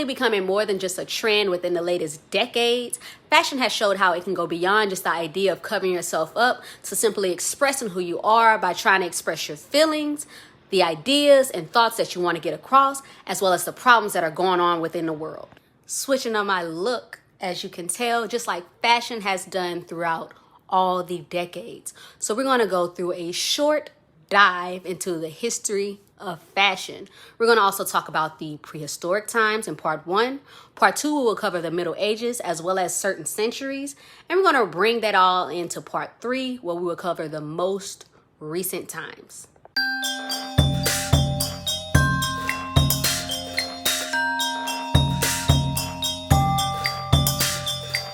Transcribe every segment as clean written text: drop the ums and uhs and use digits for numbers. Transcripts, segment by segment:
quickly becoming more than just a trend within the latest decades, fashion has showed how it can go beyond just the idea of covering yourself up to simply expressing who you are by trying to express your feelings, the ideas and thoughts that you want to get across, as well as the problems that are going on within the world. Switching on my look, as you can tell, just like fashion has done throughout all the decades. So we're going to go through a short dive into the history of fashion. We're going to also talk about the prehistoric times in part 1. Part 2, we will cover the Middle Ages as well as certain centuries. And we're going to bring that all into part 3, where we will cover the most recent times.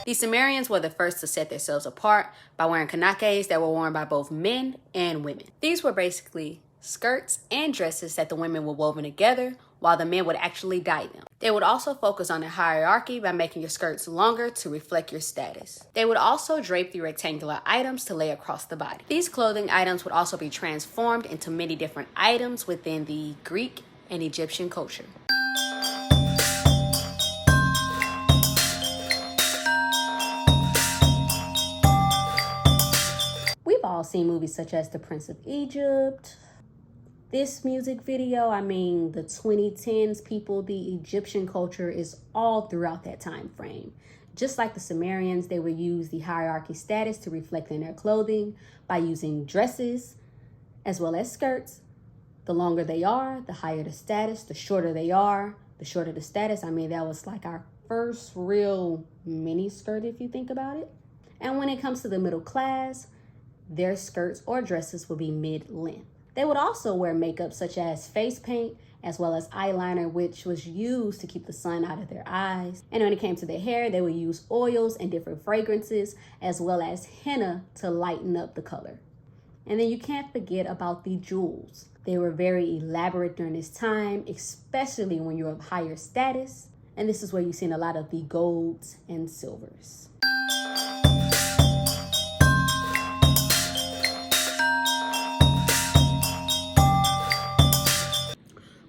The Sumerians were the first to set themselves apart by wearing kanakes that were worn by both men and women. These were basically skirts and dresses that the women were woven together while the men would actually dye them. They would also focus on the hierarchy by making your skirts longer to reflect your status. They would also drape the rectangular items to lay across the body. These clothing items would also be transformed into many different items within the Greek and Egyptian culture. We've all seen movies such as The Prince of Egypt, this music video, the 2010s, people, the Egyptian culture is all throughout that time frame. Just like the Sumerians, they would use the hierarchy status to reflect in their clothing by using dresses as well as skirts. The longer they are, the higher the status. The shorter they are, the shorter the status. That was like our first real mini skirt, if you think about it. And when it comes to the middle class, their skirts or dresses would be mid-length. They would also wear makeup such as face paint as well as eyeliner, which was used to keep the sun out of their eyes. And when it came to their hair, they would use oils and different fragrances as well as henna to lighten up the color. And then you can't forget about the jewels. They were very elaborate during this time, especially when you're of higher status. And this is where you've seen a lot of the golds and silvers.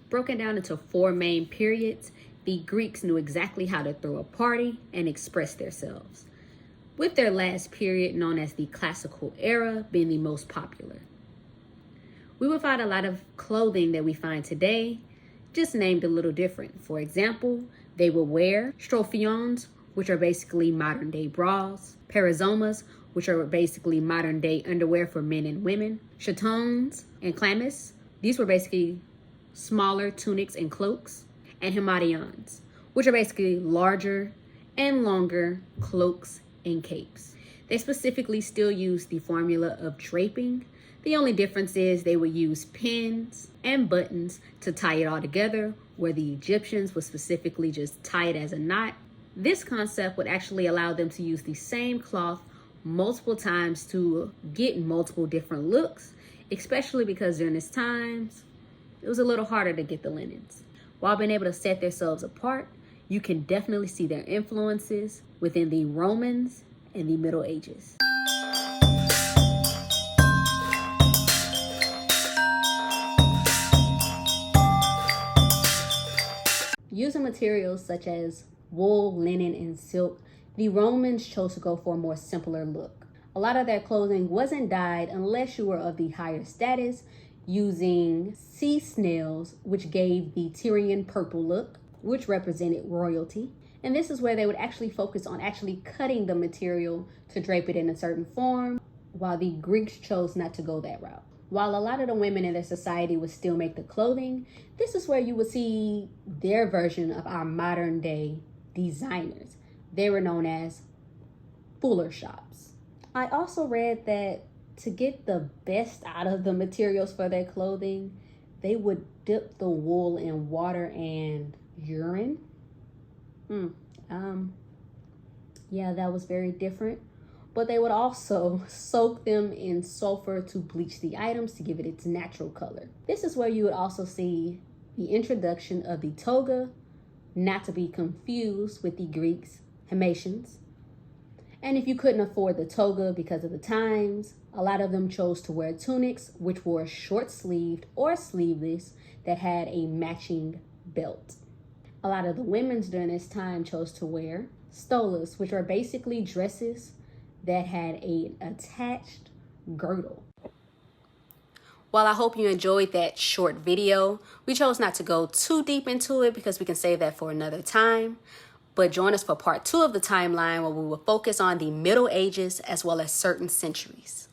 Broken down into 4 main periods, the Greeks knew exactly how to throw a party and express themselves, with their last period, known as the Classical Era, being the most popular. We would find a lot of clothing that we find today, just named a little different. For example, they would wear strophions, which are basically modern day bras, perizomas, which are basically modern day underwear for men and women, chatons and chlamys. These were basically smaller tunics and cloaks, and himadions, which are basically larger and longer cloaks and capes. They specifically still use the formula of draping. The only difference is they would use pins and buttons to tie it all together, where the Egyptians would specifically just tie it as a knot. This concept would actually allow them to use the same cloth multiple times to get multiple different looks, especially because during this times, it was a little harder to get the linens. While being able to set themselves apart, you can definitely see their influences within the Romans and the Middle Ages. Using materials such as wool, linen, and silk, the Romans chose to go for a more simpler look. A lot of their clothing wasn't dyed unless you were of the higher status, using sea snails, which gave the Tyrian purple look, which represented royalty. And this is where they would actually focus on actually cutting the material to drape it in a certain form, while the Greeks chose not to go that route. While a lot of the women in their society would still make the clothing, this is where you would see their version of our modern day designers. They were known as fuller shops. I also read that to get the best out of the materials for their clothing, they would dip the wool in water and urine. Yeah, that was very different. But they would also soak them in sulfur to bleach the items to give it its natural color. This is where you would also see the introduction of the toga, not to be confused with the Greeks, Himatians. And if you couldn't afford the toga because of the times, a lot of them chose to wear tunics, which were short-sleeved or sleeveless that had a matching belt. A lot of the women during this time chose to wear stolas, which are basically dresses that had an attached girdle. While I hope you enjoyed that short video, we chose not to go too deep into it because we can save that for another time. But join us for part 2 of the timeline where we will focus on the Middle Ages as well as certain centuries.